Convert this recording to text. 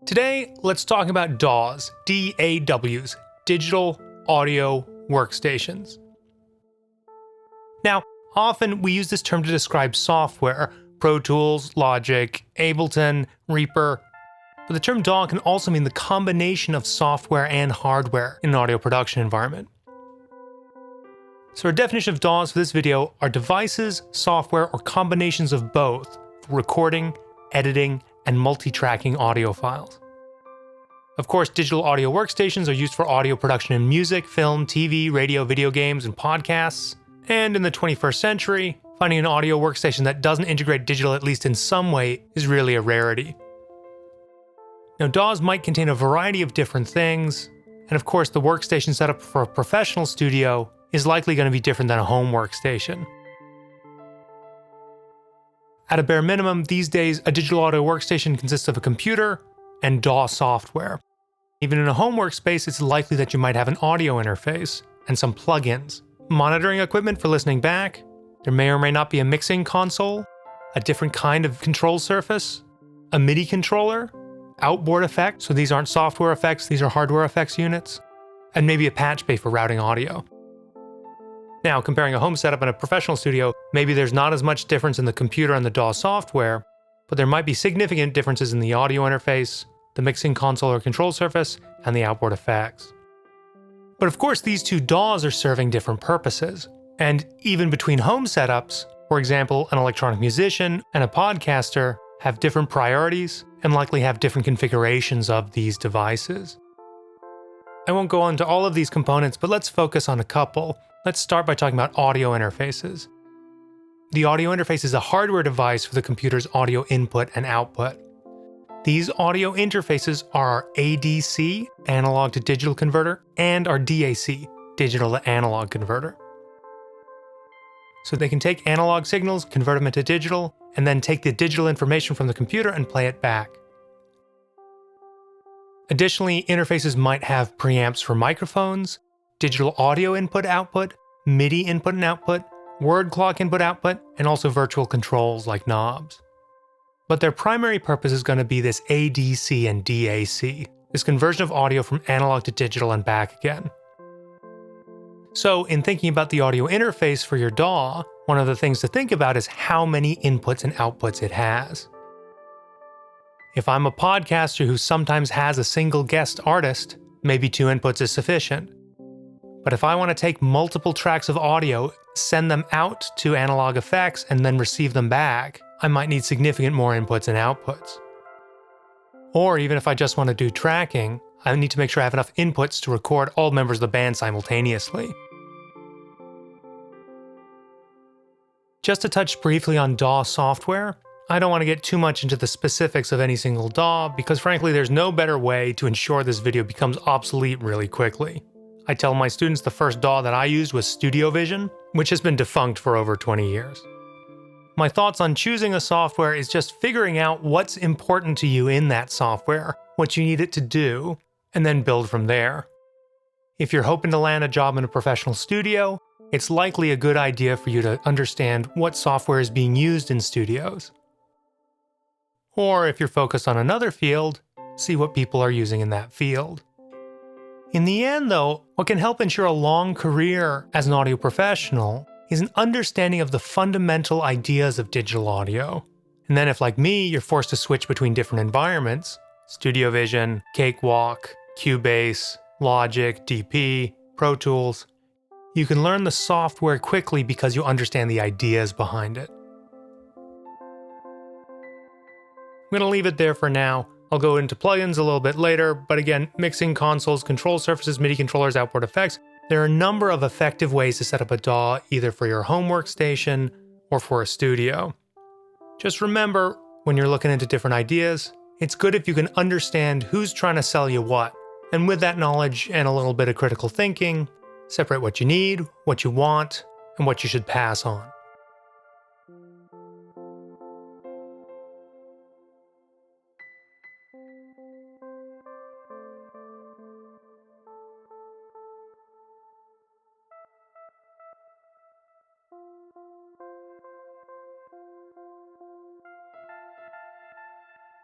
Today, let's talk about DAWs, D-A-Ws, Digital Audio Workstations. Now, often we use this term to describe software, Pro Tools, Logic, Ableton, Reaper, but the term DAW can also mean the combination of software and hardware in an audio production environment. So our definition of DAWs for this video are devices, software, or combinations of both for recording, editing, and multi-tracking audio files. Of course, digital audio workstations are used for audio production in music, film, TV, radio, video games, and podcasts. And in the 21st century, finding an audio workstation that doesn't integrate digital at least in some way is really a rarity. Now, DAWs might contain a variety of different things, and of course, the workstation setup for a professional studio is likely going to be different than a home workstation. At a bare minimum, these days, a digital audio workstation consists of a computer and DAW software. Even in a home workspace, it's likely that you might have an audio interface and some plugins, monitoring equipment for listening back. There may or may not be a mixing console, a different kind of control surface, a MIDI controller, outboard effects, so these aren't software effects, these are hardware effects units, and maybe a patch bay for routing audio. Now, comparing a home setup and a professional studio, maybe there's not as much difference in the computer and the DAW software, but there might be significant differences in the audio interface, the mixing console or control surface, and the outboard effects. But of course, these two DAWs are serving different purposes. And even between home setups, for example, an electronic musician and a podcaster have different priorities and likely have different configurations of these devices. I won't go into all of these components, but let's focus on a couple. Let's start by talking about audio interfaces. The audio interface is a hardware device for the computer's audio input and output. These audio interfaces are our ADC, analog to digital converter, and our DAC, digital to analog converter. So they can take analog signals, convert them into digital, and then take the digital information from the computer and play it back. Additionally, interfaces might have preamps for microphones, digital audio input-output, MIDI input and output, word clock input-output, and also virtual controls like knobs. But their primary purpose is going to be this ADC and DAC, this conversion of audio from analog to digital and back again. So in thinking about the audio interface for your DAW, one of the things to think about is how many inputs and outputs it has. If I'm a podcaster who sometimes has a single guest artist, maybe 2 inputs is sufficient. But if I want to take multiple tracks of audio, send them out to Analog Effects, and then receive them back, I might need significant more inputs and outputs. Or even if I just want to do tracking, I need to make sure I have enough inputs to record all members of the band simultaneously. Just to touch briefly on DAW software, I don't want to get too much into the specifics of any single DAW because frankly there's no better way to ensure this video becomes obsolete really quickly. I tell my students the first DAW that I used was Studio Vision, which has been defunct for over 20 years. My thoughts on choosing a software is just figuring out what's important to you in that software, what you need it to do, and then build from there. If you're hoping to land a job in a professional studio, it's likely a good idea for you to understand what software is being used in studios. Or if you're focused on another field, see what people are using in that field. In the end, though, what can help ensure a long career as an audio professional is an understanding of the fundamental ideas of digital audio. And then if, like me, you're forced to switch between different environments, Studio Vision, Cakewalk, Cubase, Logic, DP, Pro Tools, you can learn the software quickly because you understand the ideas behind it. I'm going to leave it there for now. I'll go into plugins a little bit later, but again, mixing consoles, control surfaces, MIDI controllers, outboard effects. There are a number of effective ways to set up a DAW either for your home workstation or for a studio. Just remember, when you're looking into different ideas, it's good if you can understand who's trying to sell you what. And with that knowledge and a little bit of critical thinking, separate what you need, what you want, and what you should pass on.